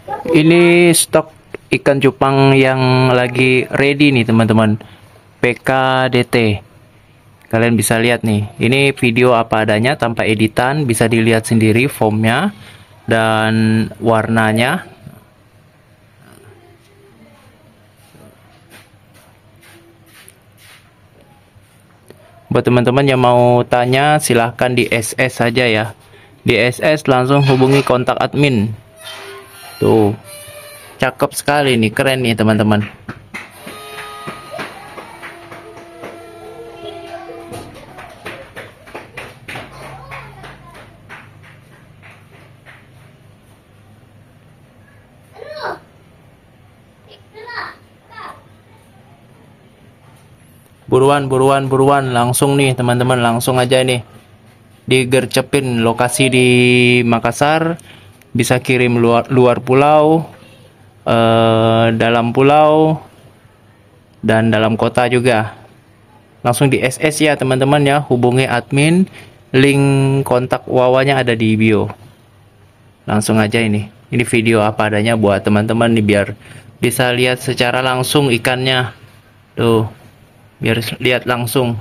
Ini stok ikan cupang yang lagi ready nih teman-teman. PKDT. Kalian bisa lihat nih. Ini video apa adanya tanpa editan, bisa dilihat sendiri formnya dan warnanya. Buat teman-teman yang mau tanya, silahkan di SS saja ya. Di SS langsung hubungi kontak admin. Tuh, cakep sekali nih, keren nih teman-teman. Buruan, buruan, buruan, langsung nih teman-teman, langsung aja nih. Digercepin lokasi di Makassar, bisa kirim luar pulau, dalam pulau, dan dalam kota juga. Langsung di SS ya teman-teman ya, hubungi admin, link kontak wawanya ada di bio. Langsung aja ini video apa adanya buat teman-teman nih, biar bisa lihat secara langsung ikannya tuh, biar lihat langsung.